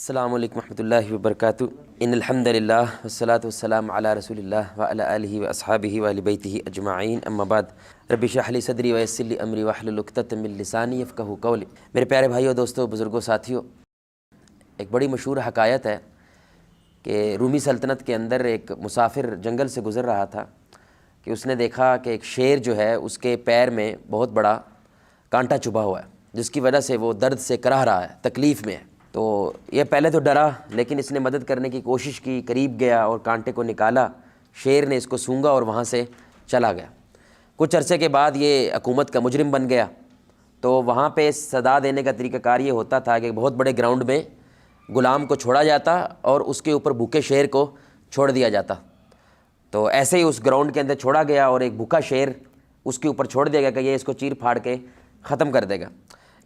السلام علیکم ورحمۃ اللہ وبرکاتہ۔ ان الحمد للہ والصلاۃ والسلام علی رسول اللہ وعلی آلہ واصحابہ واہل بیتہ اجمعین، اما بعد رب اشرح لی صدری ویسر لی امری واحلل عقدۃ من لسانی یفقہوا قولی۔ میرے پیارے بھائیو، دوستو، بزرگوں، ساتھیو، ایک بڑی مشہور حکایت ہے کہ رومی سلطنت کے اندر ایک مسافر جنگل سے گزر رہا تھا کہ اس نے دیکھا کہ ایک شیر جو ہے اس کے پیر میں بہت بڑا کانٹا چبھا ہوا ہے، جس کی وجہ سے وہ درد سے کراہ رہا ہے، تکلیف میں ہے۔ تو یہ پہلے تو ڈرا، لیکن اس نے مدد کرنے کی کوشش کی، قریب گیا اور کانٹے کو نکالا۔ شیر نے اس کو سونگھا اور وہاں سے چلا گیا۔ کچھ عرصے کے بعد یہ حکومت کا مجرم بن گیا، تو وہاں پہ سزا دینے کا طریقہ کار یہ ہوتا تھا کہ بہت بڑے گراؤنڈ میں غلام کو چھوڑا جاتا اور اس کے اوپر بھوکے شیر کو چھوڑ دیا جاتا۔ تو ایسے ہی اس گراؤنڈ کے اندر چھوڑا گیا اور ایک بھوکا شیر اس کے اوپر چھوڑ دیا گیا کہ یہ اس کو چیر پھاڑ کے ختم کر دے گا۔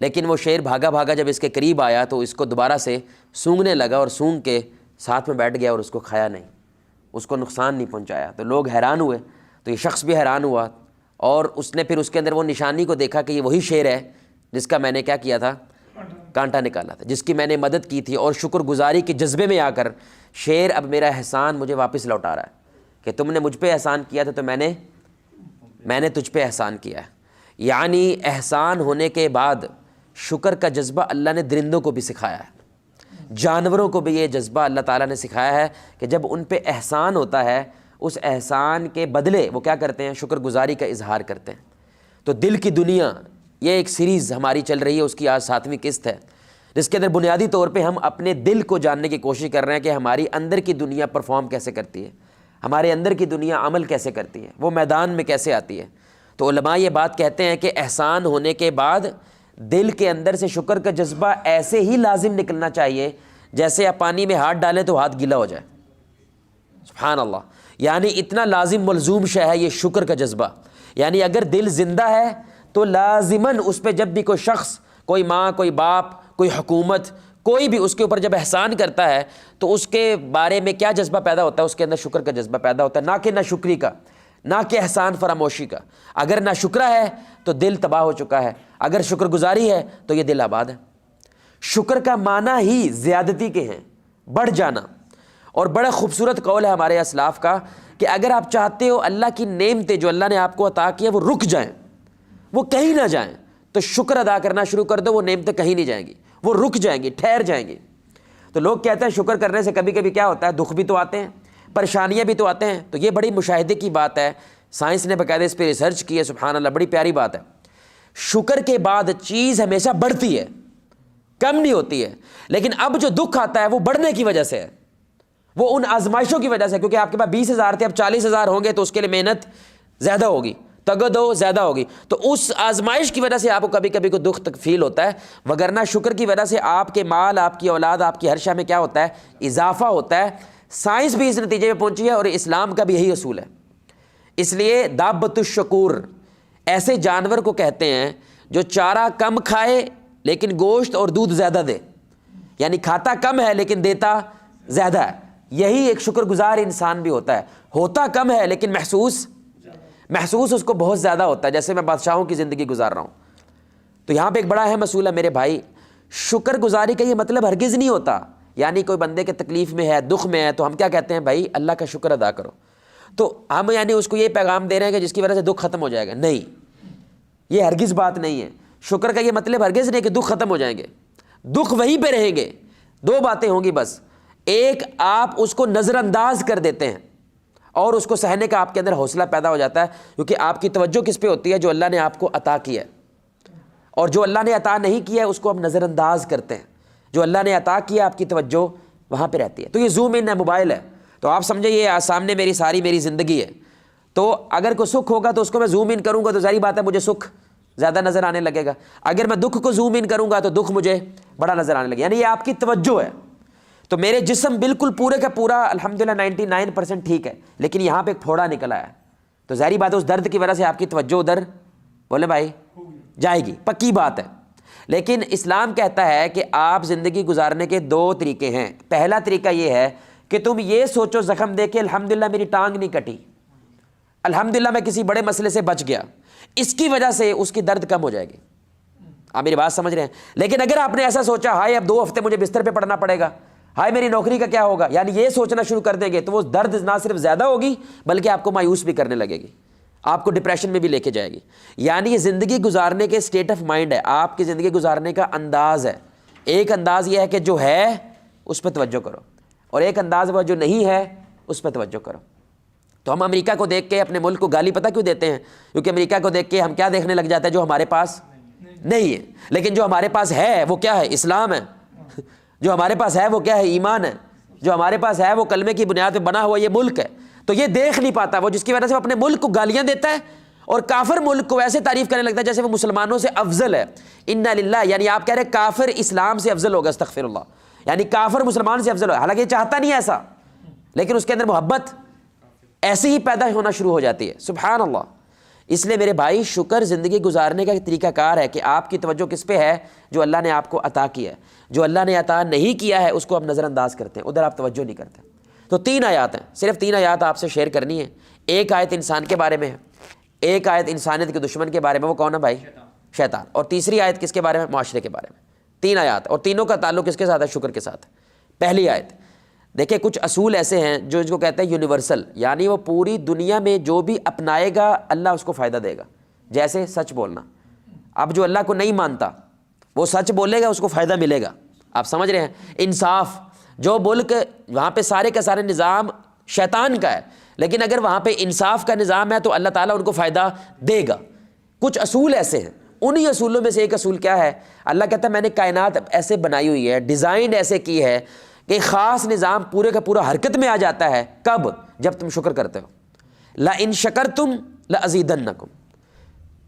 لیکن وہ شیر بھاگا بھاگا جب اس کے قریب آیا تو اس کو دوبارہ سے سونگھنے لگا اور سونگھ کے ساتھ میں بیٹھ گیا اور اس کو کھایا نہیں، اس کو نقصان نہیں پہنچایا۔ تو لوگ حیران ہوئے، تو یہ شخص بھی حیران ہوا اور اس نے پھر اس کے اندر وہ نشانی کو دیکھا کہ یہ وہی شیر ہے جس کا میں نے کیا کیا تھا، کانٹا نکالا تھا، جس کی میں نے مدد کی تھی۔ اور شکر گزاری کے جذبے میں آ کر شیر اب میرا احسان مجھے واپس لوٹا رہا ہے کہ تم نے مجھ پہ احسان کیا تھا تو میں نے تجھ پہ احسان کیا ہے۔ یعنی احسان ہونے کے بعد شکر کا جذبہ اللہ نے درندوں کو بھی سکھایا ہے، جانوروں کو بھی یہ جذبہ اللہ تعالیٰ نے سکھایا ہے کہ جب ان پہ احسان ہوتا ہے اس احسان کے بدلے وہ کیا کرتے ہیں، شکر گزاری کا اظہار کرتے ہیں۔ تو دل کی دنیا، یہ ایک سیریز ہماری چل رہی ہے، اس کی آج 7ویں قسط ہے، جس کے اندر بنیادی طور پہ ہم اپنے دل کو جاننے کی کوشش کر رہے ہیں کہ ہماری اندر کی دنیا پرفارم کیسے کرتی ہے، ہمارے اندر کی دنیا عمل کیسے کرتی ہے، وہ میدان میں کیسے آتی ہے۔ تو علماء یہ بات کہتے ہیں کہ احسان ہونے کے بعد دل کے اندر سے شکر کا جذبہ ایسے ہی لازم نکلنا چاہیے جیسے آپ پانی میں ہاتھ ڈالیں تو ہاتھ گیلا ہو جائے۔ سبحان اللہ، یعنی اتنا لازم ملزوم شے ہے یہ شکر کا جذبہ۔ یعنی اگر دل زندہ ہے تو لازماً اس پہ جب بھی کوئی شخص، کوئی ماں، کوئی باپ، کوئی حکومت، کوئی بھی اس کے اوپر جب احسان کرتا ہے تو اس کے بارے میں کیا جذبہ پیدا ہوتا ہے، اس کے اندر شکر کا جذبہ پیدا ہوتا ہے، نہ کہ ناشکری کا، نہ کہ احسان فراموشی کا۔ اگر ناشکرا ہے تو دل تباہ ہو چکا ہے، اگر شکر گزاری ہے تو یہ دل آباد ہے۔ شکر کا معنی ہی زیادتی کے ہیں، بڑھ جانا۔ اور بڑا خوبصورت قول ہے ہمارے اسلاف کا کہ اگر آپ چاہتے ہو اللہ کی نعمتیں جو اللہ نے آپ کو عطا کی ہیں وہ رک جائیں، وہ کہیں نہ جائیں، تو شکر ادا کرنا شروع کر دو، وہ نعمتیں کہیں نہیں جائیں گی، وہ رک جائیں گی، ٹھہر جائیں گی۔ تو لوگ کہتے ہیں شکر کرنے سے کبھی کبھی کیا ہوتا ہے، دکھ بھی تو آتے ہیں، پریشانیاں بھی تو آتے ہیں۔ تو یہ بڑی مشاہدے کی بات ہے، سائنس نے باقاعدہ اس پہ ریسرچ کی ہے، سبحان اللہ، بڑی پیاری بات ہے۔ شکر کے بعد چیز ہمیشہ بڑھتی ہے، کم نہیں ہوتی ہے، لیکن اب جو دکھ آتا ہے وہ بڑھنے کی وجہ سے ہے، وہ ان آزمائشوں کی وجہ سے، کیونکہ آپ کے پاس 20,000 تھے، اب 40,000 ہوں گے تو اس کے لیے محنت زیادہ ہوگی، تگدو زیادہ ہوگی، تو اس آزمائش کی وجہ سے آپ کو کبھی کبھی کو دکھ تک فیل ہوتا ہے، وگرنہ شکر کی وجہ سے آپ کے مال، آپ کی اولاد، آپ کی ہر شے میں کیا ہوتا ہے، اضافہ ہوتا ہے۔ سائنس بھی اس نتیجے میں پہنچی ہے اور اسلام کا بھی یہی اصول ہے۔ اس لیے دابۃ الشکور ایسے جانور کو کہتے ہیں جو چارہ کم کھائے لیکن گوشت اور دودھ زیادہ دے، یعنی کھاتا کم ہے لیکن دیتا زیادہ ہے۔ یہی ایک شکر گزار انسان بھی ہوتا ہے، ہوتا کم ہے لیکن محسوس اس کو بہت زیادہ ہوتا ہے، جیسے میں بادشاہوں کی زندگی گزار رہا ہوں۔ تو یہاں پہ ایک بڑا اہم اصول ہے میرے بھائی، شکر گزاری کا یہ مطلب ہرگز نہیں ہوتا، یعنی کوئی بندے کے تکلیف میں ہے، دکھ میں ہے، تو ہم کیا کہتے ہیں، بھائی اللہ کا شکر ادا کرو، تو ہم یعنی اس کو یہ پیغام دے رہے ہیں کہ جس کی وجہ سے دکھ ختم ہو جائے گا۔ نہیں، یہ ہرگز بات نہیں ہے۔ شکر کا یہ مطلب ہرگز نہیں کہ دکھ ختم ہو جائیں گے، دکھ وہیں پہ رہیں گے۔ دو باتیں ہوں گی بس، ایک آپ اس کو نظر انداز کر دیتے ہیں اور اس کو سہنے کا آپ کے اندر حوصلہ پیدا ہو جاتا ہے، کیونکہ آپ کی توجہ کس پہ ہوتی ہے، جو اللہ نے آپ کو عطا کیا ہے، اور جو اللہ نے عطا نہیں کیا ہے اس کو آپ نظر انداز کرتے ہیں۔ جو اللہ نے عطا کیا آپ کی توجہ وہاں پہ رہتی ہے۔ تو یہ زوم ان ہے، موبائل ہے، تو آپ سمجھے یہ سامنے میری زندگی ہے، تو اگر کوئی سکھ ہوگا تو اس کو میں زوم ان کروں گا تو ظاہری بات ہے مجھے سکھ زیادہ نظر آنے لگے گا، اگر میں دکھ کو زوم ان کروں گا تو دکھ مجھے بڑا نظر آنے لگے گا، یعنی یہ آپ کی توجہ ہے۔ تو میرے جسم بالکل پورے کا پورا الحمدللہ 99% ٹھیک ہے، لیکن یہاں پہ ایک پھوڑا نکل آیا ہے، تو ظاہری بات ہے اس درد کی وجہ سے آپ کی توجہ ادھر بولے بھائی جائے گی، پکی بات ہے۔ لیکن اسلام کہتا ہے کہ آپ زندگی گزارنے کے 2 طریقے ہیں۔ پہلا طریقہ یہ ہے کہ تم یہ سوچو زخم دے کے الحمدللہ میری ٹانگ نہیں کٹی، الحمدللہ میں کسی بڑے مسئلے سے بچ گیا، اس کی وجہ سے اس کی درد کم ہو جائے گی۔ آپ میری بات سمجھ رہے ہیں؟ لیکن اگر آپ نے ایسا سوچا ہائے اب 2 ہفتے مجھے بستر پہ پڑنا پڑے گا، ہائے میری نوکری کا کیا ہوگا، یعنی یہ سوچنا شروع کر دیں گے تو وہ درد نہ صرف زیادہ ہوگی بلکہ آپ کو مایوس بھی کرنے لگے گی، آپ کو ڈپریشن میں بھی لے کے جائے گی۔ یعنی یہ زندگی گزارنے کے اسٹیٹ آف مائنڈ ہے، آپ کی زندگی گزارنے کا انداز ہے۔ ایک انداز یہ ہے کہ جو ہے اس پہ توجہ کرو، اور ایک انداز وہ جو نہیں ہے اس پہ توجہ کرو۔ تو ہم امریکہ کو دیکھ کے اپنے ملک کو گالی پتہ کیوں دیتے ہیں؟ کیونکہ امریکہ کو دیکھ کے ہم کیا دیکھنے لگ جاتے ہیں؟ جو ہمارے پاس نہیں ہے۔ لیکن جو ہمارے پاس ہے وہ کیا ہے؟ اسلام ہے۔ جو ہمارے پاس ہے وہ کیا ہے؟ ایمان ہے۔ جو ہمارے پاس ہے وہ کلمے کی بنیاد پہ بنا ہوا یہ ملک ہے۔ تو یہ دیکھ نہیں پاتا وہ، جس کی وجہ سے وہ اپنے ملک کو گالیاں دیتا ہے اور کافر ملک کو ایسے تعریف کرنے لگتا ہے جیسے وہ مسلمانوں سے افضل ہے۔ انا للہ، یعنی آپ کہہ رہے کافر اسلام سے افضل ہوگا، استغفر اللہ، یعنی کافر مسلمان سے افضل ہوگا، حالانکہ یہ چاہتا نہیں ہے ایسا، لیکن اس کے اندر محبت ایسے ہی پیدا ہونا شروع ہو جاتی ہے۔ سبحان اللہ۔ اس لیے میرے بھائی، شکر زندگی گزارنے کا ایک طریقہ کار ہے کہ آپ کی توجہ کس پہ ہے؟ جو اللہ نے آپ کو عطا کیا ہے۔ جو اللہ نے عطا نہیں کیا ہے اس کو آپ نظر انداز کرتے ہیں، ادھر آپ توجہ نہیں کرتے۔ تو 3 آیات ہیں، صرف 3 آیات آپ سے شیئر کرنی ہے۔ ایک آیت انسان کے بارے میں ہے، ایک آیت انسانیت کے دشمن کے بارے میں، وہ کون ہے بھائی؟ شیطان۔ اور تیسری آیت کس کے بارے میں؟ معاشرے کے بارے میں۔ 3 آیات، اور تینوں کا تعلق کس کے ساتھ ہے؟ شکر کے ساتھ۔ پہلی آیت دیکھیں، کچھ اصول ایسے ہیں جو اس کو کہتے ہیں یونیورسل، یعنی وہ پوری دنیا میں جو بھی اپنائے گا اللہ اس کو فائدہ دے گا۔ جیسے سچ بولنا، اب جو اللہ کو نہیں مانتا وہ سچ بولے گا اس کو فائدہ ملے گا، آپ سمجھ رہے ہیں؟ انصاف، جو ملک وہاں پہ سارے کا سارے نظام شیطان کا ہے، لیکن اگر وہاں پہ انصاف کا نظام ہے تو اللہ تعالیٰ ان کو فائدہ دے گا۔ کچھ اصول ایسے ہیں، انہی اصولوں میں سے ایک اصول کیا ہے؟ اللہ کہتا ہے میں نے کائنات ایسے بنائی ہوئی ہے، ڈیزائن ایسے کی ہے کہ خاص نظام پورے کا پورا حرکت میں آ جاتا ہے۔ کب؟ جب تم شکر کرتے ہو۔ لَإِن شَكَرْتُمْ لَأَزِيدَنَّكُمْ،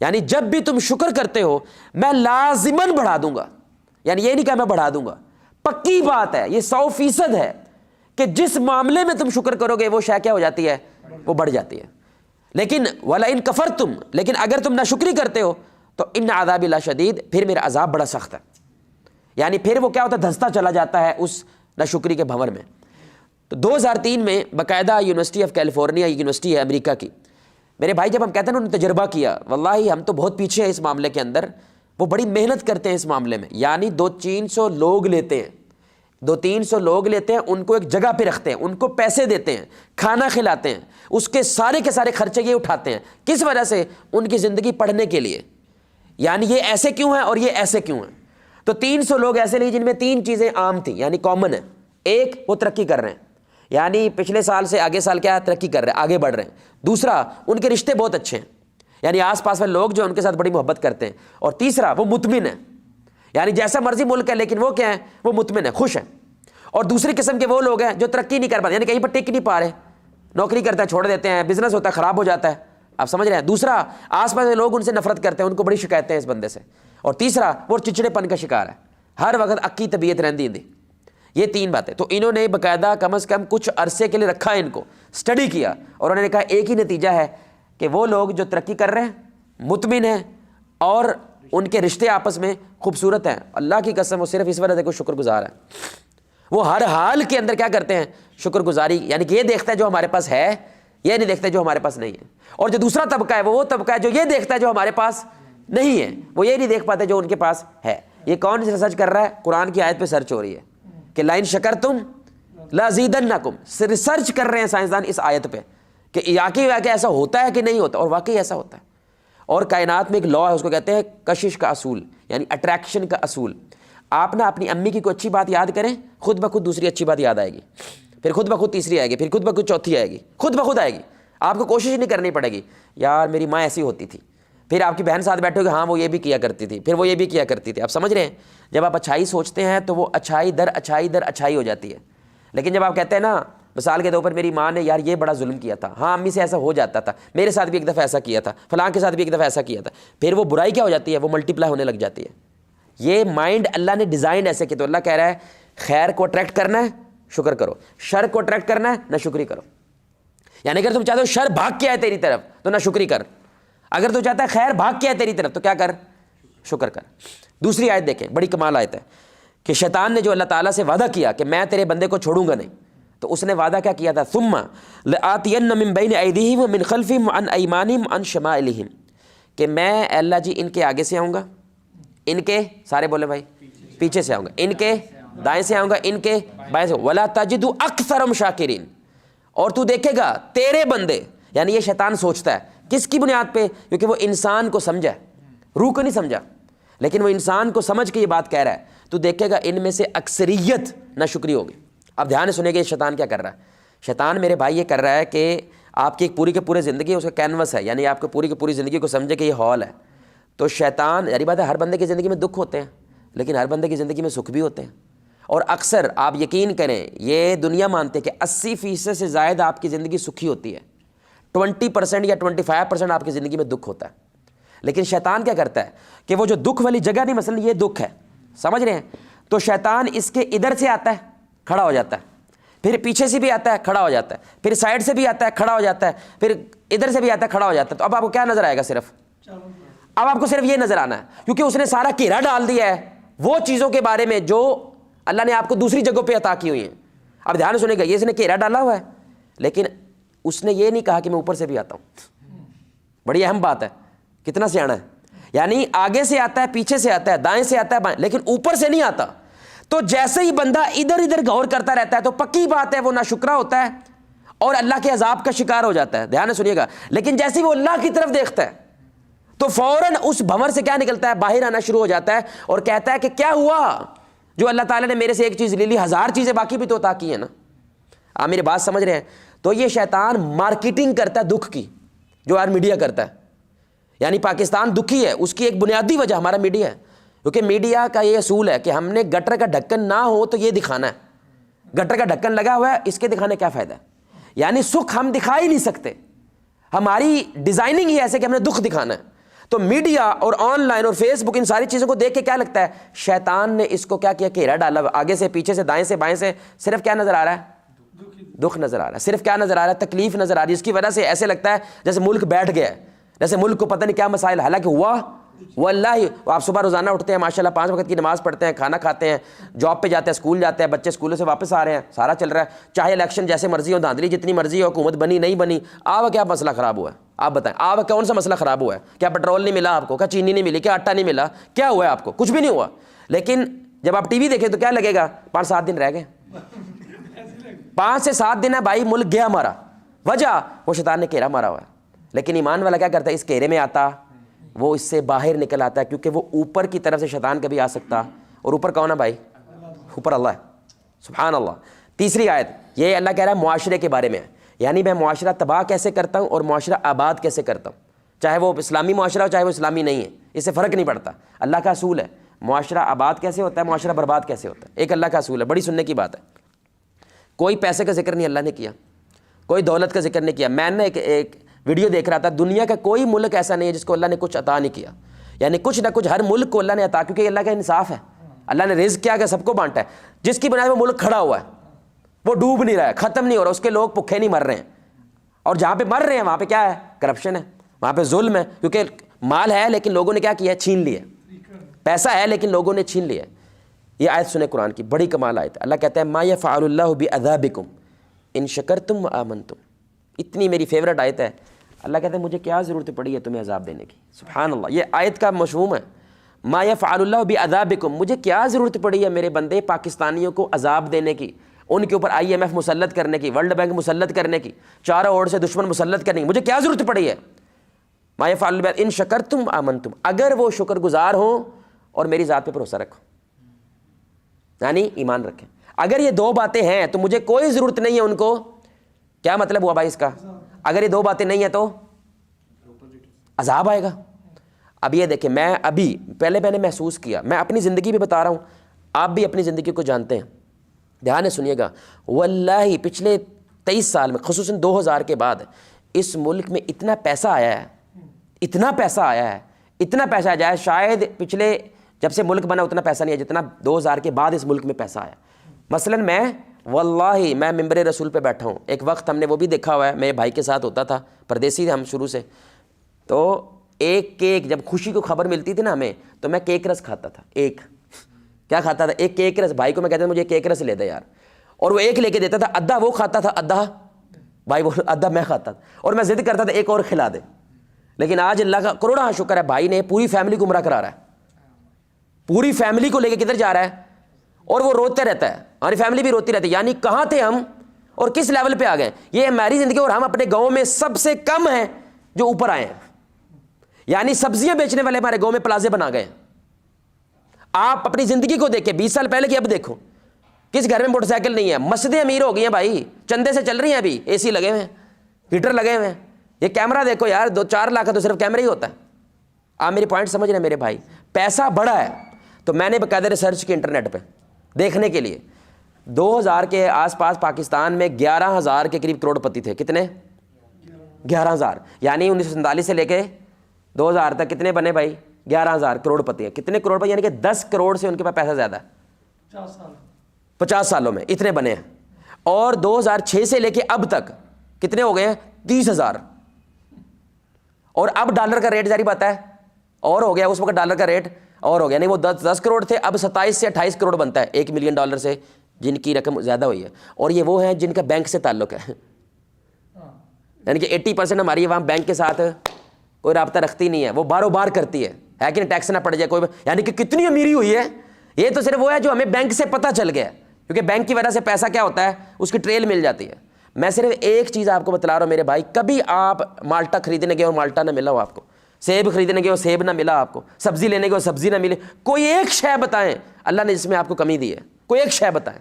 یعنی جب بھی تم شکر کرتے ہو میں لازماً بڑھا دوں گا۔ یعنی یہ نہیں کہ میں بڑھا دوں گا، پکی بات ہے، یہ 100% ہے کہ جس معاملے میں تم شکر کرو گے وہ شے کیا ہو جاتی ہے؟ وہ بڑھ جاتی ہے۔ لیکن وَلَئِن كَفَرْتُمْ، لیکن اگر تم ناشکری کرتے ہو تو إِنَّ عَذَابِي لَشَدِيدٌ، پھر میرا عذاب بڑا سخت ہے۔ یعنی پھر وہ کیا ہوتا ہے؟ دھنستا چلا جاتا ہے اس ناشکری کے بھنور میں۔ تو 2003 میں باقاعدہ یونیورسٹی آف کیلیفورنیا، یونیورسٹی ہے امریکہ کی، میرے بھائی جب ہم کہتے ہیں نا انہوں نے تجربہ کیا، واللہ ہم تو بہت پیچھے ہیں اس معاملے کے اندر، وہ بڑی محنت کرتے ہیں اس معاملے میں۔ یعنی 200-300 لوگ لیتے ہیں، 200-300 لوگ لیتے ہیں، ان کو ایک جگہ پہ رکھتے ہیں، ان کو پیسے دیتے ہیں، کھانا کھلاتے ہیں، اس کے سارے خرچے یہ اٹھاتے ہیں۔ کس وجہ سے؟ ان کی زندگی پڑھنے کے لیے۔ یعنی یہ ایسے کیوں ہیں اور یہ ایسے کیوں ہیں؟ تو 300 لوگ ایسے لیے جن میں 3 چیزیں عام تھیں، یعنی کامن ہیں۔ ایک، وہ ترقی کر رہے ہیں، یعنی پچھلے سال سے آگے سال کیا ترقی کر رہے ہیں، آگے بڑھ رہے ہیں۔ دوسرا، ان کے رشتے بہت اچھے ہیں، یعنی آس پاس والے لوگ جو ان کے ساتھ بڑی محبت کرتے ہیں۔ اور تیسرا، وہ مطمئن ہیں، یعنی جیسا مرضی ملک ہے لیکن وہ کیا ہے؟ وہ مطمئن ہے، خوش ہیں۔ اور دوسری قسم کے وہ لوگ ہیں جو ترقی نہیں کر پاتے، یعنی کہیں پر ٹک نہیں پا رہے، نوکری کرتا ہے چھوڑ دیتے ہیں، بزنس ہوتا ہے خراب ہو جاتا ہے، آپ سمجھ رہے ہیں۔ دوسرا، آس پاس کے لوگ ان سے نفرت کرتے ہیں، ان کو بڑی شکایتیں ہیں اس بندے سے۔ اور تیسرا، وہ چچڑے پن کا شکار ہے، ہر وقت اکی طبیعت رہندی دی۔ یہ 3 باتیں تو انہوں نے باقاعدہ کم از کم کچھ عرصے کے لیے رکھا، ان کو اسٹڈی کیا، اور انہوں نے کہا ایک ہی نتیجہ ہے کہ وہ لوگ جو ترقی کر رہے ہیں، مطمئن ہیں، اور ان کے رشتے آپس میں خوبصورت ہیں، اللہ کی قسم وہ صرف اس وجہ سے کوئی شکر گزار ہے۔ وہ ہر حال کے اندر کیا کرتے ہیں؟ شکر گزاری، یعنی کہ یہ دیکھتا ہے جو ہمارے پاس ہے، یہ نہیں دیکھتا جو ہمارے پاس نہیں ہے۔ اور جو دوسرا طبقہ ہے وہ طبقہ ہے جو یہ دیکھتا ہے جو ہمارے پاس نہیں ہے، وہ یہ نہیں دیکھ پاتے جو ان کے پاس ہے۔ یہ کون ریسرچ کر رہا ہے؟ قرآن کی آیت پہ سرچ ہو رہی ہے کہ لَإِن شَكَرْتُمْ لَأَزِيدَنَّكُمْ، ریسرچ کر رہے ہیں سائنسدان اس آیت پہ کہ واقعی ایسا ہوتا ہے کہ نہیں ہوتا، اور واقعی ایسا ہوتا ہے۔ اور کائنات میں ایک لا ہے، اس کو کہتے ہیں کشش کا اصول، یعنی اٹریکشن کا اصول۔ آپ نا اپنی امی کی کوئی اچھی بات یاد کریں، خود بخود دوسری اچھی بات یاد آئے گی، پھر خود بخود تیسری آئے گی، پھر خود بخود چوتھی آئے گی، خود بخود آئے گی، آپ کو کوشش نہیں کرنی پڑے گی۔ یار میری ماں ایسی ہوتی تھی، پھر آپ کی بہن ساتھ بیٹھو گے، ہاں وہ یہ بھی کیا کرتی تھی، پھر وہ یہ بھی کیا کرتی تھی، آپ سمجھ رہے ہیں؟ جب آپ اچھائی سوچتے ہیں تو وہ اچھائی در اچھائی در اچھائی ہو جاتی ہے۔ لیکن جب آپ کہتے ہیں نا مثال کے طور پر میری ماں نے یار یہ بڑا ظلم کیا تھا، ہاں امی سے ایسا ہو جاتا تھا، میرے ساتھ بھی ایک دفعہ ایسا کیا تھا، فلاں کے ساتھ بھی ایک دفعہ ایسا کیا تھا، پھر وہ برائی کیا ہو جاتی ہے؟ وہ ملٹیپلائی ہونے لگ جاتی ہے۔ یہ مائنڈ اللہ نے ڈیزائن ایسے کہ، تو اللہ کہہ رہا ہے خیر کو اٹریکٹ کرنا ہے شکر کرو، شر کو اٹریکٹ کرنا ہے نہ شکری کرو۔ یعنی اگر تم چاہتے ہو شر بھاگ کے آئے تیری طرف تو نہ شکری کر، اگر تو چاہتا ہے خیر بھاگ کے آئے تیری طرف تو کیا کر؟ شکر کر۔ دوسری آیت دیکھیں، بڑی کمال آیت ہے کہ شیطان نے جو اللہ تعالیٰ سے وعدہ کیا کہ میں تیرے بندے کو چھوڑوں گا نہیں، تو اس نے وعدہ کیا کیا تھا؟ ثم لآتین من بین ایدیہم ومن خلفہم وعن ایمانہم وعن شمائلہم، کہ میں اللہ جی ان کے آگے سے آؤں گا، ان کے سارے بولے بھائی پیچھے سے آؤں گا, ان کے دائیں سے آؤں گا, ان کے بائیں سے, ولا تجد اکثرهم شاکرین, اور تو دیکھے گا تیرے بندے, یعنی یہ شیطان سوچتا ہے کس کی بنیاد پہ, کیونکہ وہ انسان کو سمجھا ہے, روح کو نہیں سمجھا, لیکن وہ انسان کو سمجھ کے یہ بات کہہ رہا ہے. تو دیکھے گا ان میں سے اکثریت ناشکری ہوگی. اب دھیان سے سنیں گے شیطان کیا کر رہا ہے. شیطان میرے بھائی یہ کر رہا ہے کہ آپ کی ایک پوری کے پورے زندگی اس کا کینوس ہے, یعنی آپ کو پوری کی پوری زندگی کو سمجھے کہ یہ ہال ہے. تو شیطان, یعنی بات ہے, ہر بندے کی زندگی میں دکھ ہوتے ہیں, لیکن ہر بندے کی زندگی میں سکھ بھی ہوتے ہیں. اور اکثر آپ یقین کریں, یہ دنیا مانتے ہیں کہ 80% سے زائد آپ کی زندگی سکھی ہوتی ہے, 20% یا 25% آپ کی زندگی میں دکھ ہوتا ہے. لیکن شیطان کیا کرتا ہے کہ وہ جو دکھ والی جگہ نہیں, مثلا یہ دکھ ہے, سمجھ رہے ہیں, تو شیطان اس کے ادھر سے آتا ہے, کھڑا ہو جاتا ہے, پھر پیچھے سے بھی آتا ہے, کھڑا ہو جاتا ہے, پھر سائڈ سے بھی آتا ہے, کھڑا ہو جاتا ہے, پھر ادھر سے بھی آتا ہے, کھڑا ہو جاتا ہے. تو اب آپ کو کیا نظر آئے گا؟ صرف اب آپ کو صرف یہ نظر آنا ہے, کیونکہ اس نے سارا گھیرا ڈال دیا ہے وہ چیزوں کے بارے میں جو اللہ نے آپ کو دوسری جگہوں پہ عطا کی ہوئی ہیں. اب دھیان سنیں گا, یہ اس نے گھیرا ڈالا ہوا ہے, لیکن اس نے یہ نہیں کہا کہ میں اوپر سے بھی آتا ہوں. بڑی اہم بات ہے, کتنا سیانا ہے, یعنی آگے سے آتا ہے, پیچھے سے آتا ہے, دائیں سے آتا ہے, بائیں, لیکن اوپر سے نہیں آتا. تو جیسے ہی بندہ ادھر ادھر غور کرتا رہتا ہے تو پکی بات ہے وہ ناشکرا ہوتا ہے اور اللہ کے عذاب کا شکار ہو جاتا ہے. دھیان سے سنیے گا. لیکن جیسے ہی وہ اللہ کی طرف دیکھتا ہے تو فوراً اس بھنور سے کیا نکلتا ہے, باہر آنا شروع ہو جاتا ہے اور کہتا ہے کہ کیا ہوا, جو اللہ تعالیٰ نے میرے سے ایک چیز لے لی, 1000 چیزیں باقی بھی تو عطا کی ہیں نا. آپ میری بات سمجھ رہے ہیں؟ تو یہ شیطان مارکیٹنگ کرتا ہے دکھ کی, جو آج میڈیا کرتا ہے. یعنی پاکستان دکھی ہے, اس کی ایک بنیادی وجہ ہمارا میڈیا ہے, کیونکہ میڈیا کا یہ اصول ہے کہ ہم نے گٹر کا ڈھکن نہ ہو تو یہ دکھانا ہے. گٹر کا ڈھکن لگا ہوا ہے, اس کے دکھانے کیا فائدہ ہے؟ یعنی سکھ ہم دکھا ہی نہیں سکتے, ہماری ڈیزائننگ ہی ایسے کہ ہم نے دکھ دکھانا ہے. تو میڈیا اور آن لائن اور فیس بک, ان ساری چیزوں کو دیکھ کے کیا لگتا ہے, شیطان نے اس کو کیا کیا, گھیرا ڈالا, آگے سے, پیچھے سے, دائیں سے, بائیں سے, صرف کیا نظر آ رہا ہے, دکھ نظر آ رہا ہے. صرف کیا نظر آ رہا ہے, تکلیف نظر آ رہی ہے. اس کی وجہ سے ایسے لگتا ہے جیسے ملک بیٹھ گیا ہے, جیسے ملک کو پتہ نہیں کیا مسائل, حالانکہ ہوا واللہ. آپ صبح روزانہ اٹھتے ہیں ماشاءاللہ, 5 وقت کی نماز پڑھتے ہیں, کھانا کھاتے ہیں, جاب پہ جاتے ہیں, اسکول جاتے ہیں, بچے اسکولوں سے واپس آ رہے ہیں, سارا چل رہا ہے. چاہے الیکشن جیسے مرضی ہو, دھاندلی جتنی مرضی ہو, حکومت بنی نہیں بنی, آپ کیا مسئلہ خراب ہوا ہے؟ آپ بتائیں, آپ کون سا مسئلہ خراب ہوا ہے؟ کیا پیٹرول نہیں ملا آپ کو, کیا چینی نہیں ملی, کیا آٹا نہیں ملا, کیا ہوا ہے آپ کو؟ کچھ بھی نہیں ہوا. لیکن جب آپ ٹی وی دیکھیں تو کیا لگے گا, 5-7 دن رہ گئے, 5 سے 7 دن ہے بھائی, ملک گیا ہمارا. وجہ وہ شیطان نے گھیرا مارا ہوا ہے. لیکن ایمان والا کیا کرتا ہے, اس گھیرے میں آتا, وہ اس سے باہر نکل آتا ہے, کیونکہ وہ اوپر کی طرف سے شیطان کبھی آ سکتا, اور اوپر کون ہے بھائی؟ اوپر اللہ ہے. سبحان اللہ. تیسری آیت یہ اللہ کہہ رہا ہے معاشرے کے بارے میں, یعنی میں معاشرہ تباہ کیسے کرتا ہوں اور معاشرہ آباد کیسے کرتا ہوں, چاہے وہ اسلامی معاشرہ ہو چاہے وہ اسلامی نہیں ہے, اس سے فرق نہیں پڑتا. اللہ کا اصول ہے, معاشرہ آباد کیسے ہوتا ہے, معاشرہ برباد کیسے ہوتا ہے, ایک اللہ کا اصول ہے. بڑی سننے کی بات ہے. کوئی پیسے کا ذکر نہیں اللہ نے کیا, کوئی دولت کا ذکر نہیں کیا. میں نے ایک ویڈیو دیکھ رہا تھا, دنیا کا کوئی ملک ایسا نہیں ہے جس کو اللہ نے کچھ عطا نہیں کیا, یعنی کچھ نہ کچھ ہر ملک کو اللہ نے عطا, کیونکہ اللہ کا انصاف ہے. اللہ نے رزق کیا کہ سب کو بانٹا ہے. جس کی بنا پہ ملک کھڑا ہوا ہے وہ ڈوب نہیں رہا ہے, ختم نہیں ہو رہا, اس کے لوگ بھوکے نہیں مر رہے ہیں. اور جہاں پہ مر رہے ہیں وہاں پہ کیا ہے, کرپشن ہے, وہاں پہ ظلم ہے, کیونکہ مال ہے لیکن لوگوں نے کیا کیا ہے, چھین لیا. پیسہ ہے لیکن لوگوں نے چھین لیا. یہ آیت سنیں قرآن کی, بڑی کمال آیت ہے. اللہ کہتا ہے ما یفعل اللہ بعذابکم ان شکرتم وآمنتم. اتنی میری فیورٹ آیت ہے. اللہ کہتا ہے مجھے کیا ضرورت پڑی ہے تمہیں عذاب دینے کی. سبحان اللہ, یہ آیت کا مفہوم ہے. ما یفعل اللہ بعذابکم, مجھے کیا ضرورت پڑی ہے میرے بندے پاکستانیوں کو عذاب دینے کی, ان کے اوپر IMF مسلط کرنے کی, ورلڈ بینک مسلط کرنے کی, چاروں اوڑ سے دشمن مسلط کرنے کی, مجھے کیا ضرورت پڑی ہے. ما یفعل اللہ ان شکرتم آمنتم, اگر وہ شکر گزار ہوں اور میری ذات پہ بھروسہ رکھو, یعنی ایمان رکھیں. اگر یہ 2 باتیں ہیں تو مجھے کوئی ضرورت نہیں ہے ان کو. کیا مطلب ہوا بھائی اس کا؟ اگر یہ 2 باتیں نہیں ہیں تو عذاب آئے گا. اب یہ دیکھیں, میں ابھی پہلے میں نے محسوس کیا, میں اپنی زندگی بھی بتا رہا ہوں, آپ بھی اپنی زندگی کو جانتے ہیں. دھیان سے سنیے گا, واللہ پچھلے 23 سال میں خصوصاً 2000 کے بعد اس ملک میں اتنا پیسہ آیا ہے, اتنا پیسہ آیا ہے, اتنا پیسہ آیا ہے, شاید پچھلے جب سے ملک بنا اتنا پیسہ نہیں ہے جتنا 2000 کے بعد اس ملک میں پیسہ آیا. مثلاً میں واللہ میں ممبر رسول پہ بیٹھا ہوں, ایک وقت ہم نے وہ بھی دیکھا ہوا ہے, میرے بھائی کے ساتھ ہوتا تھا, پردیسی تھے ہم شروع سے, تو ایک کیک جب خوشی کو خبر ملتی تھی نا ہمیں, تو میں کیک رس کھاتا تھا. ایک کیا کھاتا تھا, ایک کیک رس. بھائی کو میں کہتا تھا مجھے کیک رس لے دے یار, اور وہ ایک لے کے دیتا تھا, آدھا وہ کھاتا تھا, آدھا بھائی وہ, آدھا میں کھاتا تھا, اور میں ضد کرتا تھا ایک اور کھلا دے. لیکن آج اللہ کا کروڑا شکر ہے, بھائی نے پوری فیملی کو عمرہ کرا رہا ہے. پوری فیملی کو لے کے کدھر جا رہا ہے اور وہ روتے رہتا ہے, ہماری فیملی بھی روتی رہتی ہے. یعنی کہاں تھے ہم اور کس لیول پہ آ گئے. یہ ہماری زندگی, اور ہم اپنے گاؤں میں سب سے کم ہیں جو اوپر آئے ہیں. یعنی سبزیاں بیچنے والے ہمارے گاؤں میں پلازے بنا گئے. آپ اپنی زندگی کو دیکھیں 20 سال پہلے کی اب دیکھو, کس گھر میں موٹر سائیکل نہیں ہے. مسجدیں امیر ہو گئی ہیں بھائی, چندے سے چل رہی ہیں, ابھی اے سی لگے ہوئے ہیں, ہیٹر لگے ہوئے ہیں. یہ کیمرہ دیکھو یار, 2-4 لاکھ کا تو صرف کیمرہ ہی ہوتا ہے. آپ میری پوائنٹ سمجھ رہے ہیں میرے بھائی. پیسہ بڑا ہے. تو میں نے باقاعدہ ریسرچ کی انٹرنیٹ پہ دیکھنے کے لیے. 2000 کے آس پاس پاکستان میں 11,000 کے قریب کروڑ پتی تھے. کتنے؟ 11,000. یعنی 1947 سے لے کے 2000 تک کتنے بنے بھائی؟ 11,000 کروڑ پتی ہیں. کتنے کروڑ پتی؟ یعنی کہ 10 کروڑ سے ان کے پاس پیسہ زیادہ ہے. 50 سالوں میں اتنے بنے ہیں. اور 2006 سے لے کے اب تک کتنے ہو گئے ہیں؟ 30,000. اور اب ڈالر کا ریٹ جاری بات ہے اور ہو گیا, اس وقت ڈالر کا ریٹ اور ہو گیا. نہیں وہ 10 کروڑ تھے, اب 27 سے 28 کروڑ بنتا ہے $1 ملین سے, جن کی رقم زیادہ ہوئی ہے. اور یہ وہ ہیں جن کا بینک سے تعلق ہے. یعنی کہ 80% ہماری عوام بینک کے ساتھ کوئی رابطہ رکھتی نہیں ہے, وہ باروبار بار کرتی ہے کہ ٹیکس نہ پڑ جائے کوئی. یعنی کہ کتنی امیری ہوئی ہے. یہ تو صرف وہ ہے جو ہمیں بینک سے پتہ چل گیا, کیونکہ بینک کی وجہ سے پیسہ کیا ہوتا ہے, اس کی ٹریل مل جاتی ہے. میں صرف ایک چیز آپ کو بتلا رہا ہوں میرے بھائی, کبھی آپ مالٹا خریدنے گئے اور مالٹا نہ ملا ہو آپ کو, سیب خریدنے گئے اور سیب نہ ملا آپ کو, سبزی لینے گئے اور سبزی نہ ملے, کوئی ایک شے بتائیں اللہ نے جس میں آپ کو کمی دی ہے, کوئی ایک شے بتائیں.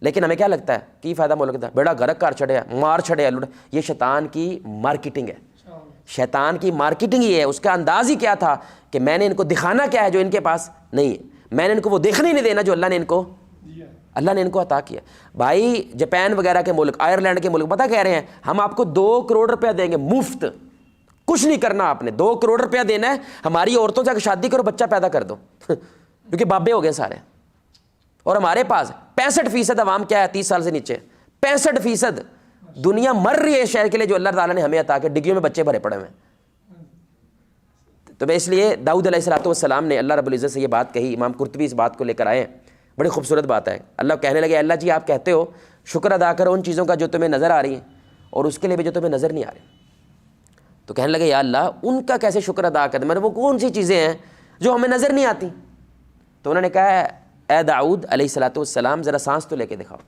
لیکن ہمیں کیا لگتا ہے کی فائدہ مولک دا بیڑا گرک کر چھڑیا, مار چھڑیا لوٹ. یہ شیطان کی مارکیٹنگ ہے. شیطان کی مارکیٹنگ یہ ہے. اس کا انداز ہی کیا تھا کہ میں نے ان کو دکھانا کیا ہے جو ان کے پاس نہیں ہے. میں نے ان کو وہ دیکھنے نہیں دینا جو اللہ نے ان کو عطا کیا. بھائی جاپان وغیرہ کے ملک, آئرلینڈ کے ملک پتہ کہہ رہے ہیں ہم آپ کو 2 کروڑ روپیہ دیں گے مفت, کچھ نہیں کرنا آپ نے, 2 کروڑ روپیہ دینا ہے. ہماری عورتوں سے شادی کرو, بچہ پیدا کر دو کیونکہ بابے ہو گئے سارے. اور ہمارے پاس 65% عوام کیا ہے 30 سال سے نیچے, 65%. دنیا مر رہی ہے شہر کے لیے جو اللہ تعالیٰ نے ہمیں عطا کیا. ڈگریوں میں بچے بھرے پڑے ہوئے ہیں. تو اس لیے داؤد علیہ السلام نے اللہ رب العزت سے یہ بات کہی. امام قرطبی اس بات کو لے کر آئے, بڑی خوبصورت بات ہے. اللہ کہنے لگے اللہ جی آپ کہتے ہو شکر ادا کرو ان چیزوں کا جو تمہیں نظر آ رہی ہیں اور اس کے لیے بھی جو تمہیں نظر نہیں آ رہی. تو کہنے لگے یا اللہ ان کا کیسے شکر ادا کریں, میں نے وہ کون سی چیزیں ہیں جو ہمیں نظر نہیں آتی. تو انہوں نے کہا اے داؤد علیہ السلام ذرا سانس تو لے کے دکھاؤ.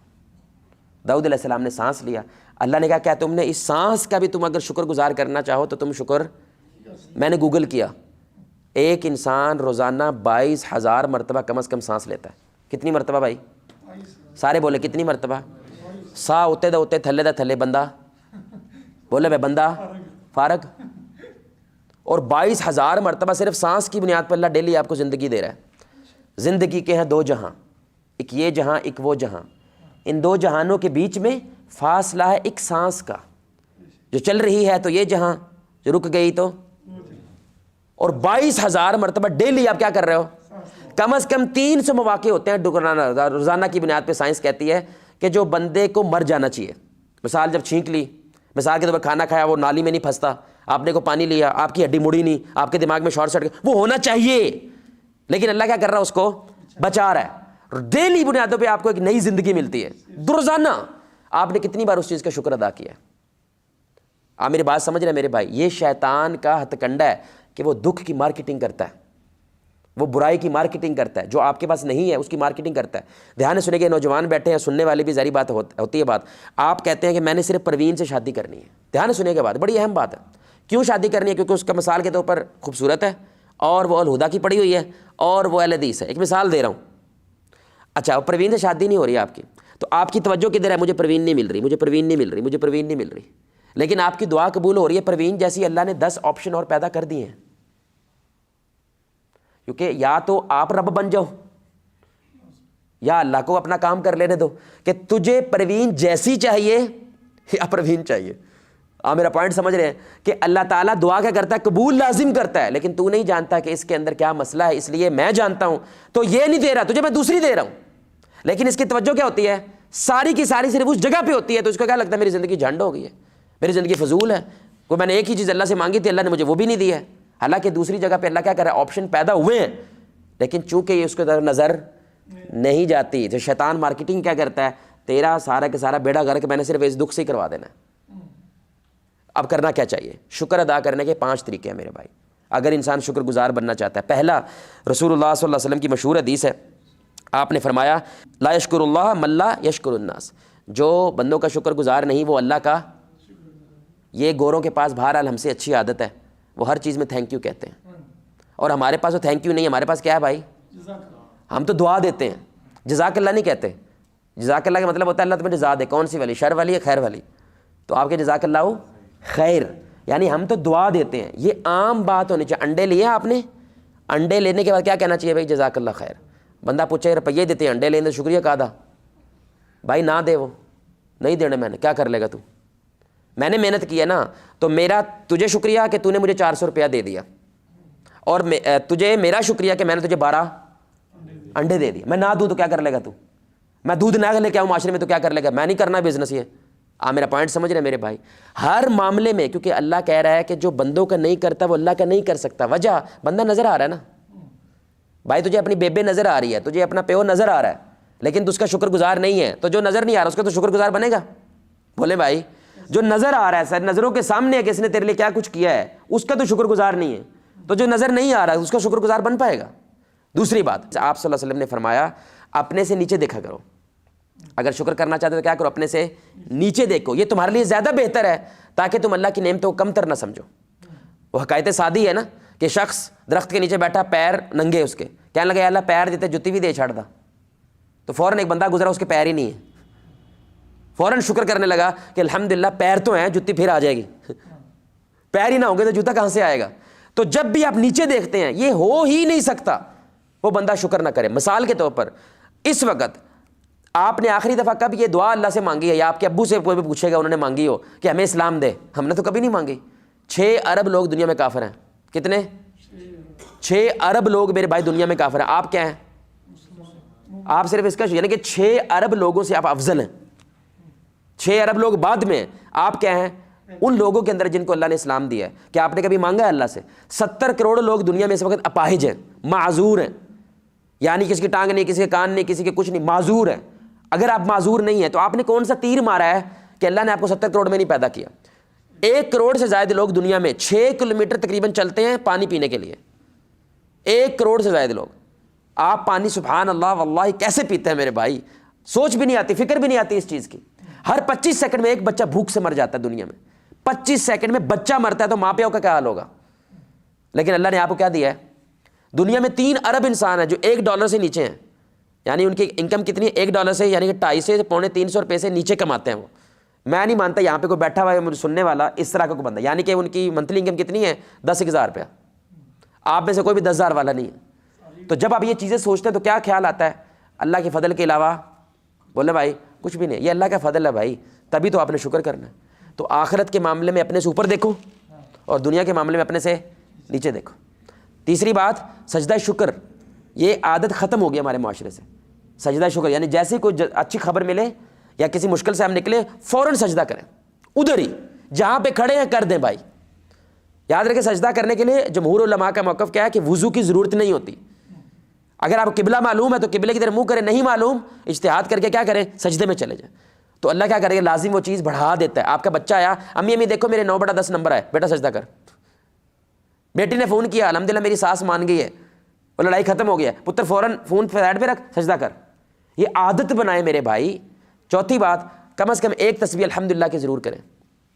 داؤد علیہ السلام نے سانس لیا. اللہ نے کہا کیا تم نے اس سانس کا بھی تم اگر شکر گزار کرنا چاہو تو تم شکر. میں نے گوگل کیا, ایک انسان روزانہ 22,000 مرتبہ کم از کم سانس لیتا ہے. کتنی مرتبہ بھائی؟ سارے بولے کتنی مرتبہ؟ سا ہوتے دا ہوتے تھلے دا تھلے, بندہ بولے بھائی بندہ فارغ. اور 22,000 مرتبہ صرف سانس کی بنیاد پر اللہ ڈیلی آپ کو زندگی دے رہا ہے. زندگی کے ہیں 2 جہاں, ایک یہ جہاں ایک وہ جہاں. ان 2 جہانوں کے بیچ میں فاصلہ ہے ایک سانس کا. جو چل رہی ہے تو یہ جہاں, جو رک گئی تو. اور 22,000 مرتبہ ڈیلی آپ کیا کر رہے ہو. کم از کم 300 مواقع ہوتے ہیں روزانہ کی بنیاد پہ سائنس کہتی ہے کہ جو بندے کو مر جانا چاہیے. مثال جب چھینک لی, مثال کے طور پر کھانا کھایا وہ نالی میں نہیں پھنستا, آپ نے کو پانی لیا آپ کی ہڈی مڑی نہیں, آپ کے دماغ میں شارٹ سرکٹ, وہ ہونا چاہیے. لیکن اللہ کیا کر رہا ہے, اس کو بچا رہا ہے. ڈیلی بنیادوں پہ آپ کو ایک نئی زندگی ملتی ہے. روزانہ آپ نے کتنی بار اس چیز کا شکر ادا کیا ہے. آپ میری بات سمجھ رہے ہیں میرے بھائی. یہ شیطان کا ہتھ کنڈا ہے کہ وہ دکھ کی مارکیٹنگ کرتا ہے, وہ برائی کی مارکیٹنگ کرتا ہے, جو آپ کے پاس نہیں ہے اس کی مارکیٹنگ کرتا ہے. دھیان سے سنے گے, نوجوان بیٹھے ہیں, سننے والے بھی ظاہری بات ہوتی ہے بات. آپ کہتے ہیں کہ میں نے صرف پروین سے شادی کرنی ہے. دھیان سے سنے گا بات, بڑی اہم بات ہے. کیوں شادی کرنی ہے؟ کیونکہ اس کا مثال کے طور پر خوبصورت ہے اور وہ الہدا کی پڑھی ہوئی ہے اور وہ اہل حدیث ہے. ایک مثال دے رہا ہوں. اچھا پروین سے شادی نہیں ہو رہی آپ کی, تو آپ کی توجہ کدھر ہے؟ مجھے پروین نہیں مل رہی, مجھے پروین نہیں مل رہی, مجھے پروین نہیں مل رہی. لیکن آپ کی دعا قبول ہو رہی ہے. پروین جیسی اللہ نے 10 آپشن اور پیدا کر دیے ہیں. کیونکہ یا تو آپ رب بن جاؤ یا اللہ کو اپنا کام کر لینے دو کہ تجھے پروین جیسی چاہیے یا پروین چاہیے. آپ میرا پوائنٹ سمجھ رہے ہیں کہ اللہ تعالیٰ دعا کیا کرتا ہے, قبول لازم کرتا ہے, لیکن تو نہیں جانتا کہ اس کے اندر کیا مسئلہ ہے. اس لیے میں جانتا ہوں تو یہ نہیں دے رہا تجھے, میں دوسری دے رہا ہوں. لیکن اس کی توجہ کیا ہوتی ہے؟ ساری کی ساری صرف اس جگہ پہ ہوتی ہے. تو اس کو کیا لگتا ہے میری زندگی جھنڈ ہو گئی ہے, میری زندگی فضول ہے. کوئی میں نے ایک ہی چیز اللہ سے مانگی تھی, اللہ نے مجھے وہ بھی نہیں دی ہے. حالانکہ دوسری جگہ پہ اللہ کیا کر رہا ہے, آپشن پیدا ہوئے ہیں, لیکن چونکہ یہ اس کو نظر نہیں جاتی. تو شیطان مارکیٹنگ کیا کرتا ہے, تیرا سارا کا سارا بیڑا غرق میں نے صرف اس دکھ سے ہی کروا دینا ہے. اب کرنا کیا چاہیے؟ شکر ادا کرنے کے 5 طریقے ہیں میرے بھائی. اگر انسان شکر گزار بننا چاہتا ہے۔ پہلا رسول اللہ صلی اللہ علیہ وسلم کی مشہور حدیث ہے، آپ نے فرمایا لا یشکر اللہ من لا یشکر الناس، جو بندوں کا شکر گزار نہیں وہ اللہ کا، یہ گوروں کے پاس بہرحال ہم سے اچھی عادت ہے، وہ ہر چیز میں تھینک یو کہتے ہیں، اور ہمارے پاس وہ تھینک یو نہیں، ہمارے پاس کیا ہے بھائی، ہم تو دعا دیتے ہیں، جزاک اللہ نہیں کہتے۔ جزاک اللہ کا مطلب ہوتا ہے اللہ تمہیں جزا دے، کون سی والی، شر والی یا خیر والی؟ تو آپ کے جزاک اللہ خیر، یعنی ہم تو دعا دیتے ہیں۔ یہ عام بات ہونی چاہیے۔ انڈے لیے آپ نے، انڈے لینے کے بعد کیا کہنا چاہیے بھائی، جزاک اللہ خیر۔ بندہ پوچھے روپیے دیتے ہیں، انڈے لیں تو شکریہ کہا تھا بھائی، نہ دے، وہ نہیں دینے، میں نے کیا کر لے گا تو، میں نے محنت کی ہے نا، تو میرا تجھے شکریہ کہ تو نے مجھے 400 روپیہ دے دیا، اور تجھے میرا شکریہ کہ میں نے تجھے 12 انڈے دے دیے۔ میں نہ دوں تو کیا کر لے گا تو، میں دودھ نہ لے کے آؤں معاشرے میں تو کیا کر لے گا، میں نہیں کرنا بزنس یہ۔ میرا پوائنٹ سمجھ رہے ہیں میرے بھائی؟ ہر معاملے میں، کیونکہ اللہ کہہ رہا ہے کہ جو بندوں کا نہیں کرتا وہ اللہ کا نہیں کر سکتا۔ وجہ، بندہ نظر آ رہا ہے نا بھائی، تجھے اپنی بیبے نظر آ رہی ہے، تجھے اپنا پیو نظر آ رہا ہے، لیکن تو اس کا شکر گزار نہیں ہے، تو جو نظر نہیں آ رہا اس کا تو شکر گزار بنے گا؟ بولے بھائی، جو نظر آ رہا ہے سر، نظروں کے سامنے ہے کہ اس نے تیرے لیے کیا کچھ کیا ہے، اس کا تو شکر گزار نہیں ہے، تو جو نظر نہیں آ رہا اس کا شکر گزار بن پائے گا؟ دوسری بات، آپ صلی اللہ علیہ وسلم نے فرمایا اپنے سے نیچے دیکھا کرو، اگر شکر کرنا چاہتے ہو تو کیا کرو، اپنے سے نیچے دیکھو، یہ تمہارے لیے زیادہ بہتر ہے، تاکہ تم اللہ کی نعمتوں کو کم تر نہ سمجھو۔ وہ حکایت سادی ہے نا کہ شخص درخت کے نیچے بیٹھا، پیر ننگے اس کے، کہنے لگا یا اللہ پیر دیتے جوتی بھی دے چھاڑ دا، تو فوراً ایک بندہ گزرا اس کے پیر ہی نہیں ہے، فوراً شکر کرنے لگا کہ الحمدللہ پیر تو ہیں، جوتی پھر آ جائے گی، پیر ہی نہ ہوں گے تو جوتا کہاں سے آئے گا؟ تو جب بھی آپ نیچے دیکھتے ہیں یہ ہو ہی نہیں سکتا، وہ بندہ شکر نہ کرے۔ مثال کے طور پر اس وقت آپ نے آخری دفعہ کب یہ دعا اللہ سے مانگی ہے، یا آپ کے ابو سے کوئی بھی پوچھے گا انہوں نے مانگی ہو کہ ہمیں اسلام دے، ہم نے تو کبھی نہیں مانگی۔ 6 ارب لوگ دنیا میں کافر ہیں، کتنے؟ 6 ارب لوگ میرے بھائی دنیا میں کافر ہیں، آپ کیا ہیں؟ آپ صرف اس کا یعنی کہ 6 ارب لوگوں سے آپ افضل ہیں، 6 ارب لوگ بعد میں، آپ کیا ہیں؟ ان لوگوں کے اندر جن کو اللہ نے اسلام دیا ہے۔ کیا آپ نے کبھی مانگا ہے اللہ سے؟ 70 کروڑ لوگ دنیا میں اس وقت اپاہج ہیں، معذور ہیں، یعنی کسی کی ٹانگ نہیں، کسی کے کان نہیں، کسی کے کچھ نہیں، معذور ہے۔ اگر آپ معذور نہیں ہیں تو آپ نے کون سا تیر مارا ہے کہ اللہ نے آپ کو 70 کروڑ میں نہیں پیدا کیا؟ 1 کروڑ سے زائد لوگ دنیا میں 6 کلومیٹر تقریباً چلتے ہیں پانی پینے کے لیے، 1 کروڑ سے زائد لوگ۔ آپ پانی سبحان اللہ واللہ کیسے پیتے ہیں میرے بھائی، سوچ بھی نہیں آتی، فکر بھی نہیں آتی اس چیز کی۔ ہر 25 سیکنڈ میں ایک بچہ بھوک سے مر جاتا ہے دنیا میں، 25 سیکنڈ میں بچہ مرتا ہے، تو ماں پیو کا کیا حال ہوگا؟ لیکن اللہ نے آپ کو کیا دیا ہے؟ دنیا میں 3 ارب انسان ہیں جو $1 سے نیچے ہیں، یعنی ان کی انکم کتنی ہے؟ $1 سے، یعنی کہ 250 سے پونے 300 روپے سے نیچے کماتے ہیں وہ۔ میں نہیں مانتا یہاں پہ کوئی بیٹھا ہوا ہے مجھے سننے والا اس طرح کا کوئی بندہ، یعنی کہ ان کی منتھلی انکم کتنی ہے؟ 10,000 روپیہ۔ آپ میں سے کوئی بھی 10,000 والا نہیں ہے۔ تو جب آپ یہ چیزیں سوچتے ہیں تو کیا خیال آتا ہے؟ اللہ کے فضل کے علاوہ بولے بھائی کچھ بھی نہیں، یہ اللہ کا فضل ہے بھائی، تبھی تو آپ نے شکر کرنا ہے۔ تو آخرت کے معاملے میں اپنے سے اوپر دیکھو اور دنیا کے معاملے میں اپنے سے نیچے دیکھو۔ تیسری بات، سجدہ شکر، یہ عادت ختم ہو گئی ہمارے معاشرے سے۔ سجدہ شکر یعنی جیسے کوئی اچھی خبر ملے یا کسی مشکل سے ہم نکلے فوراً سجدہ کریں، ادھر ہی جہاں پہ کھڑے ہیں کر دیں بھائی۔ یاد رکھیں سجدہ کرنے کے لیے جمہور علماء کا موقف کیا ہے کہ وضو کی ضرورت نہیں ہوتی۔ اگر آپ قبلہ معلوم ہے تو قبلے کی طرف منہ کریں، نہیں معلوم اجتہاد کر کے کیا کریں؟ سجدے میں چلے جائیں۔ تو اللہ کیا کرے گا؟ لازم وہ چیز بڑھا دیتا ہے۔ آپ کا بچہ آیا، امی امی دیکھو میرے 9/10 نمبر ہے، بیٹا سجدہ کر۔ بیٹی نے فون کیا، الحمدللہ میری ساس مان گئی ہے، وہ لڑائی ختم ہو گیا، پتر فوراً فون سائڈ پہ رکھ، سجدہ کر۔ یہ عادت بنائے میرے بھائی۔ چوتھی بات، کم از کم ایک تسبیح الحمدللہ کی ضرور کریں،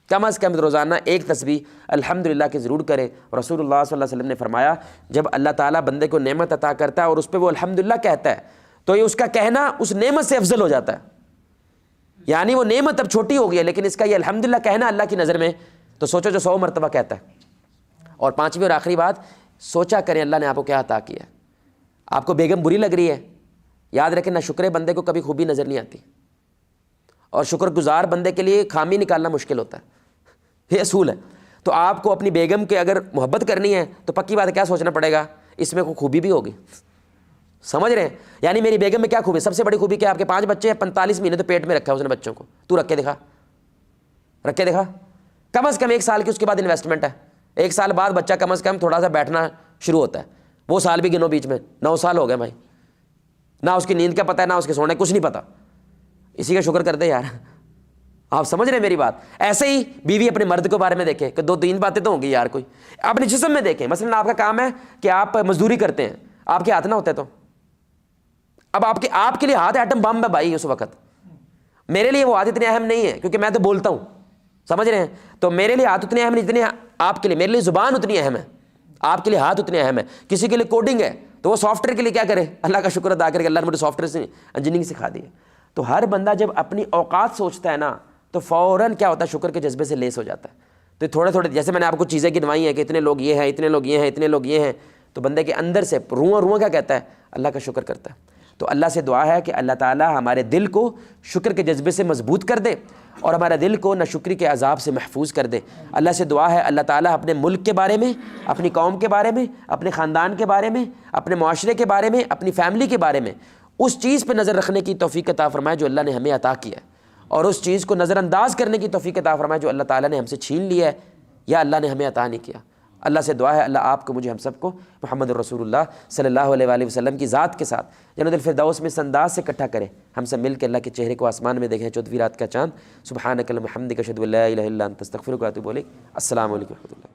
کم از کم روزانہ ایک تسبیح الحمدللہ کی ضرور کریں۔ رسول اللہ صلی اللہ علیہ وسلم نے فرمایا جب اللہ تعالیٰ بندے کو نعمت عطا کرتا ہے اور اس پہ وہ الحمدللہ کہتا ہے تو یہ اس کا کہنا اس نعمت سے افضل ہو جاتا ہے، یعنی وہ نعمت اب چھوٹی ہو گئی ہے لیکن اس کا یہ الحمدللہ کہنا اللہ کی نظر میں، تو سوچو جو 100 مرتبہ کہتا ہے۔ اور 5ویں اور آخری بات، سوچا کریں اللہ نے آپ کو کیا عطا کیا ہے۔ آپ کو بیگم بری لگ رہی ہے، یاد رکھیں نہ شکر بندے کو کبھی خوبی نظر نہیں آتی، اور شکر گزار بندے کے لیے خامی نکالنا مشکل ہوتا ہے، یہ اصول ہے۔ تو آپ کو اپنی بیگم کے اگر محبت کرنی ہے تو پکی بات ہے کیا سوچنا پڑے گا؟ اس میں کوئی خوبی بھی ہوگی، سمجھ رہے ہیں؟ یعنی میری بیگم میں کیا خوبی؟ سب سے بڑی خوبی کیا؟ آپ کے 5 بچے ہیں، 45 مہینے تو پیٹ میں رکھا ہے اس نے بچوں کو، تو رکھ کے دکھا، رکھ کے دکھا۔ کم از کم 1 سال کی اس کے بعد انویسٹمنٹ ہے، 1 سال بعد بچہ کم از کم تھوڑا سا بیٹھنا شروع ہوتا ہے، وہ سال بھی گنو، بیچ میں 9 سال ہو گئے بھائی، نہ اس کی نیند کا پتہ ہے نہ اس کے سونے، کچھ نہیں پتہ، اسی کا شکر کر دے یار، آپ سمجھ رہے ہیں میری بات؟ ایسے ہی بیوی اپنے مرد کے بارے میں دیکھے کہ 2-3 باتیں تو ہوں گی یار کوئی. اپنے جسم میں دیکھیں، مثلا آپ کا کام ہے کہ آپ مزدوری کرتے ہیں، آپ کے ہاتھ نہ ہوتے تو اب آپ کے لیے ہاتھ ایٹم بم ہے بھائی. اس وقت میرے لیے وہ ہاتھ اتنے اہم نہیں ہے کیونکہ میں تو بولتا ہوں، سمجھ رہے ہیں؟ تو میرے لیے ہاتھ اتنے اہم نہیں جتنے آپ کے لیے. میرے لیے زبان اتنی اہم ہے، آپ کے لیے ہاتھ اتنے اہم ہے. کسی کے لیے کوڈنگ ہے تو وہ سافٹ ویئر کے لیے کیا کرے؟ اللہ کا شکر ادا کرے کہ اللہ نے مجھے سافٹ ویئر سے انجینئرنگ سکھا دی ہے. تو ہر بندہ جب اپنی اوقات سوچتا ہے نا تو فوراً کیا ہوتا ہے؟ شکر کے جذبے سے لیس ہو جاتا ہے. تو تھوڑے تھوڑے جیسے میں نے آپ کو چیزیں گنوائی ہیں کہ اتنے لوگ یہ ہیں، اتنے لوگ یہ ہیں، اتنے لوگ یہ ہیں، تو بندے کے اندر سے روواں کیا کہتا ہے؟ اللہ کا شکر کرتا ہے. تو اللہ سے دعا ہے کہ اللہ تعالیٰ ہمارے دل کو شکر کے جذبے سے مضبوط کر دے اور ہمارے دل کو ناشکری کے عذاب سے محفوظ کر دے. اللہ سے دعا ہے اللہ تعالیٰ اپنے ملک کے بارے میں، اپنی قوم کے بارے میں، اپنے خاندان کے بارے میں، اپنے معاشرے کے بارے میں، اپنی فیملی کے بارے میں اس چیز پہ نظر رکھنے کی توفیق عطا فرمائے جو اللہ نے ہمیں عطا کیا ہے، اور اس چیز کو نظر انداز کرنے کی توفیق عطا فرمائے جو اللہ تعالیٰ نے ہم سے چھین لیا ہے یا اللہ نے ہمیں عطا نہیں کیا. اللہ سے دعا ہے اللہ آپ کو، مجھے، ہم سب کو محمد الرسول اللہ صلی اللہ علیہ وآلہ وسلم کی ذات کے ساتھ جنت الفردوس میں اس انداز سے اکٹھا کرے ہم سب مل کے اللہ کے چہرے کو آسمان میں دیکھیں 14ویں رات کا چاند. سبحانک اللہم وبحمدک اشہد ان لا الہ الا انت استغفرک واتوب الیک. السلام علیکم و رحمۃ اللہ.